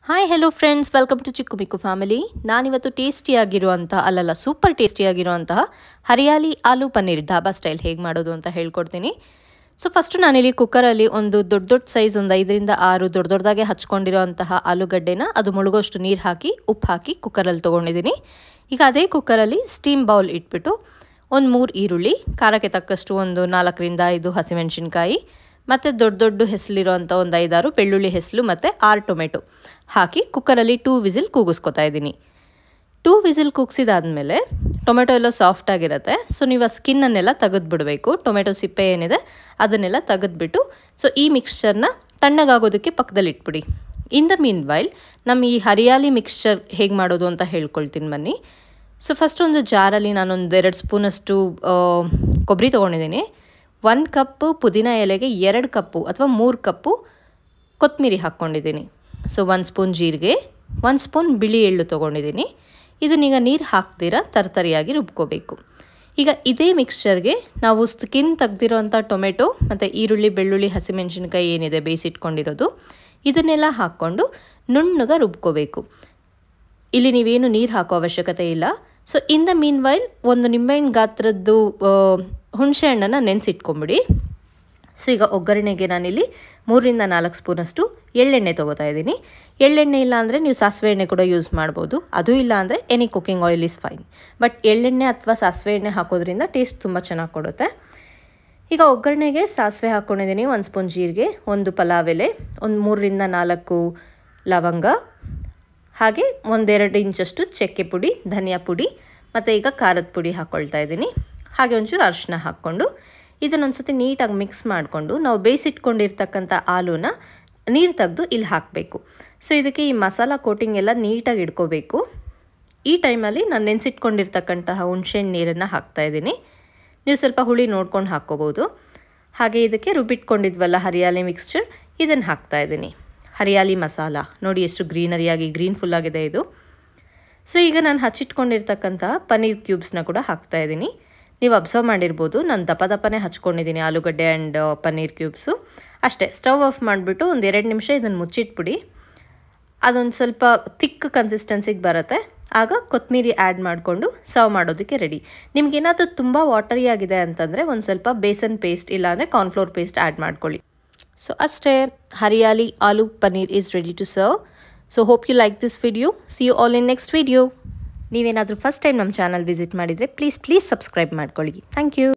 Hi hello friends, welcome to Chikku Mikku family. ನಾನಿವತ್ತು ಟೇಸ್ಟಿಯಾಗಿರುವಂತಹ super ಟೇಸ್ಟಿಯಾಗಿರುವಂತಹ ಹರಿಯಾಲಿ ಆಲೂ ಪನ್ನೀರ್ ಢಾಬಾ ಸ್ಟೈಲ್ ಹೇಗೆ ಮಾಡೋದು ಅಂತ ಹೇಳ್ಕೊಡ್ತೀನಿ. ಸೊ ಫಸ್ಟು ನಾನಿಲ್ಲಿ ಕುಕ್ಕರಲ್ಲಿ ಒಂದು ದೊಡ್ಡ ಸೈಜ್ ಒಂದು 5 ರಿಂದ 6 ದೊಡ್ಡದಾಗೆ ಹಚ್ಕೊಂಡಿರೋಂತಹ ಆಲೂಗಡ್ಡೆನ ಅದು ಮುಳುಗೋಷ್ಟು ನೀರು ಹಾಕಿ ಉಪ್ಪು ಹಾಕಿ ಕುಕ್ಕರಲ್ಲಿ ತೊಗೊಂಡಿದ್ದೀನಿ. ಈಗ ಅದೇ ಕುಕ್ಕರಲ್ಲಿ ಸ್ಟೀಮ್ ಬೌಲ್ ಇಟ್ಬಿಟ್ಟು ಒಂದು 3 ಈರುಳ್ಳಿ, ಖಾರಕ್ಕೆ ತಕ್ಕಷ್ಟು ಒಂದು 4 ರಿಂದ 5 ಹಸಿಮೆಣಸಿನ್ಕಾಯಿ, ಮತ್ತು ದೊಡ್ಡ ಹೆಸಲಿರೋಂಥ ಒಂದು 5-6 ಬೆಳ್ಳುಳ್ಳಿ ಹೆಸಲು ಮತ್ತು 6 ಟೊಮೆಟೊ ಹಾಕಿ ಕುಕ್ಕರಲ್ಲಿ 2 ವಿಸಿಲ್ ಕೂಗಿಸ್ಕೊತಾ ಇದ್ದೀನಿ. 2 ವಿಸಿಲ್ ಕೂಗಿಸಿದಾದ್ಮೇಲೆ ಟೊಮೆಟೊ ಎಲ್ಲ ಸಾಫ್ಟ್ ಆಗಿರುತ್ತೆ. ಸೊ ನೀವು ಆ ಸ್ಕಿನ್ನನ್ನೆಲ್ಲ ತೆಗೆದುಬಿಡಬೇಕು. ಟೊಮೆಟೊ ಸಿಪ್ಪೆ ಏನಿದೆ ಅದನ್ನೆಲ್ಲ ತೆಗೆದುಬಿಟ್ಟು ಸೊ ಈ ಮಿಕ್ಸ್ಚರ್ನ ತಣ್ಣಗಾಗೋದಕ್ಕೆ ಪಕ್ಕದಲ್ಲಿ ಇಟ್ಬಿಡಿ. ಇನ್ ದ ಮೀನ್ ವೈಲ್ ನಮ್ಮ ಈ ಹರಿಯಾಲಿ ಮಿಕ್ಸ್ಚರ್ ಹೇಗೆ ಮಾಡೋದು ಅಂತ ಹೇಳ್ಕೊಳ್ತೀನಿ ಬನ್ನಿ. ಸೊ ಫಸ್ಟ್ ಒಂದು ಜಾರಲ್ಲಿ ನಾನೊಂದು 2 ಸ್ಪೂನಷ್ಟು ಕೊಬ್ಬರಿ ತೊಗೊಂಡಿದ್ದೀನಿ. 1 ಕಪ್ಪು ಪುದೀನ ಎಲೆಗೆ 2 ಕಪ್ಪು ಅಥವಾ 3 ಕಪ್ಪು ಕೊತ್ತಂಬರಿ ಹಾಕ್ಕೊಂಡಿದ್ದೀನಿ. ಸೊ 1 ಸ್ಪೂನ್ ಜೀರಿಗೆ, 1 ಸ್ಪೂನ್ ಬಿಳಿ ಎಳ್ಳು ತೊಗೊಂಡಿದ್ದೀನಿ. ಇದನ್ನೀಗ ನೀರು ಹಾಕ್ದಿರ ತರತರಿಯಾಗಿ ರುಬ್ಕೋಬೇಕು. ಈಗ ಇದೇ ಮಿಕ್ಸ್ಚರ್ಗೆ ನಾವು ಸ್ಕಿನ್ ತೆಗ್ದಿರೋಂಥ ಟೊಮೆಟೊ ಮತ್ತು ಈರುಳ್ಳಿ, ಬೆಳ್ಳುಳ್ಳಿ, ಹಸಿಮೆಣಸಿನ್ಕಾಯಿ ಏನಿದೆ ಬೇಯಿಸಿಟ್ಕೊಂಡಿರೋದು ಇದನ್ನೆಲ್ಲ ಹಾಕ್ಕೊಂಡು ನುಣ್ಣಗೆ ರುಬ್ಕೋಬೇಕು. ಇಲ್ಲಿ ನೀವೇನು ನೀರು ಹಾಕೋ ಅವಶ್ಯಕತೆ ಇಲ್ಲ. So in the mean while ಒಂದು ನಿಂಬೆಹಣ್ಣು ಗಾತ್ರದ್ದು ಹುಣಸೆ ಹಣ್ಣನ್ನು ನೆನೆಸಿಟ್ಕೊಂಬಿಡಿ. ಸೊ ಈಗ ಒಗ್ಗರಣೆಗೆ ನಾನಿಲ್ಲಿ 3 ರಿಂದ 4 ಸ್ಪೂನಷ್ಟು ಎಳ್ಳೆಣ್ಣೆ ತೊಗೋತಾ ಇದ್ದೀನಿ. ಎಳ್ಳೆಣ್ಣೆ ಇಲ್ಲ ಅಂದರೆ ನೀವು ಸಾಸಿವೆ ಎಣ್ಣೆ ಕೂಡ ಯೂಸ್ ಮಾಡ್ಬೋದು. ಅದು ಇಲ್ಲ ಅಂದರೆ any cooking oil is fine. But ಎಳ್ಳೆಣ್ಣೆ ಅಥವಾ ಸಾಸಿವೆ ಎಣ್ಣೆ ಹಾಕೋದ್ರಿಂದ ಟೇಸ್ಟ್ ತುಂಬ ಚೆನ್ನಾಗಿ ಕೊಡುತ್ತೆ. ಈಗ ಒಗ್ಗರಣೆಗೆ ಸಾಸಿವೆ ಹಾಕ್ಕೊಂಡಿದ್ದೀನಿ, 1 ಸ್ಪೂನ್ ಜೀರಿಗೆ, 1 ಪಲಾವ್ ಎಲೆ, ಒಂದು 3 ರಿಂದ 4 ಲವಂಗ, ಹಾಗೆ 1-2 ಇಂಚಷ್ಟು ಚಕ್ಕೆ ಪುಡಿ, ಧನಿಯಾ ಪುಡಿ ಮತ್ತು ಈಗ ಖಾರದ ಪುಡಿ ಹಾಕ್ಕೊಳ್ತಾ ಇದ್ದೀನಿ. ಹಾಗೆ ಒಂಚೂರು ಅರಿಶಿನ ಹಾಕ್ಕೊಂಡು ಇದನ್ನೊಂದ್ಸತಿ ನೀಟಾಗಿ ಮಿಕ್ಸ್ ಮಾಡಿಕೊಂಡು ನಾವು ಬೇಯಿಸಿಟ್ಕೊಂಡಿರ್ತಕ್ಕಂಥ ಆಲೂನ ನೀರು ತೆಗೆದು ಇಲ್ಲಿ ಹಾಕಬೇಕು. ಸೊ ಇದಕ್ಕೆ ಈ ಮಸಾಲ ಕೋಟಿಂಗ್ ಎಲ್ಲ ನೀಟಾಗಿ ಇಟ್ಕೋಬೇಕು. ಈ ಟೈಮಲ್ಲಿ ನಾನು ನೆನೆಸಿಟ್ಕೊಂಡಿರ್ತಕ್ಕಂತಹ ಹುಣಸೆಹಣ್ಣು ನೀರನ್ನು ಹಾಕ್ತಾಯಿದ್ದೀನಿ. ನೀವು ಸ್ವಲ್ಪ ಹುಳಿ ನೋಡ್ಕೊಂಡು ಹಾಕ್ಕೋಬೋದು. ಹಾಗೆ ಇದಕ್ಕೆ ರುಬ್ಬಿಟ್ಕೊಂಡಿದ್ವಲ್ಲ ಹರಿಯಾಲಿ ಮಿಕ್ಸ್ಚರ್, ಇದನ್ನು ಹಾಕ್ತಾಯಿದ್ದೀನಿ. ಹರಿಯಾಲಿ ಮಸಾಲ ನೋಡಿ ಎಷ್ಟು ಗ್ರೀನರಿಯಾಗಿ ಗ್ರೀನ್ ಫುಲ್ಲಾಗಿದೆ ಇದು. ಸೊ ಈಗ ನಾನು ಹಚ್ಚಿಟ್ಕೊಂಡಿರ್ತಕ್ಕಂತಹ ಪನ್ನೀರ್ ಕ್ಯೂಬ್ಸ್ನ ಕೂಡ ಹಾಕ್ತಾಯಿದ್ದೀನಿ. ನೀವು ಅಬ್ಸರ್ವ್ ಮಾಡಿರ್ಬೋದು, ನಾನು ದಪ್ಪನೇ ಹಚ್ಕೊಂಡಿದ್ದೀನಿ ಆಲೂಗಡ್ಡೆ ಆ್ಯಂಡ್ ಪನ್ನೀರ್ ಕ್ಯೂಬ್ಸು. ಅಷ್ಟೇ, ಸ್ಟವ್ ಆಫ್ ಮಾಡಿಬಿಟ್ಟು ಒಂದು 2 ನಿಮಿಷ ಇದನ್ನು ಮುಚ್ಚಿಟ್ಬಿಡಿ. ಅದೊಂದು ಸ್ವಲ್ಪ ಥಿಕ್ ಕನ್ಸಿಸ್ಟೆನ್ಸಿಗೆ ಬರುತ್ತೆ. ಆಗ ಕೊತ್ತಂಬರಿ ಆ್ಯಡ್ ಮಾಡಿಕೊಂಡು ಸರ್ವ್ ಮಾಡೋದಕ್ಕೆ ರೆಡಿ. ನಿಮಗೇನಾದರೂ ತುಂಬ ವಾಟರಿ ಆಗಿದೆ ಅಂತಂದರೆ ಒಂದು ಸ್ವಲ್ಪ ಬೇಸನ್ ಪೇಸ್ಟ್ ಇಲ್ಲಾಂದರೆ ಕಾರ್ನ್ಫ್ಲೋರ್ ಪೇಸ್ಟ್ ಆ್ಯಡ್ ಮಾಡ್ಕೊಳ್ಳಿ. ಸೊ ಅಷ್ಟೇ, hariyali aloo paneer is ready to serve. So hope you like this video. See you all in next video. ನೀವೇನಾದರೂ ಫಸ್ಟ್ ಟೈಮ್ ನಮ್ಮ ಚಾನಲ್ ವಿಸಿಟ್ ಮಾಡಿದರೆ ಪ್ಲೀಸ್ ಸಬ್ಸ್ಕ್ರೈಬ್ ಮಾಡ್ಕೊಳ್ಳಿ. Thank you.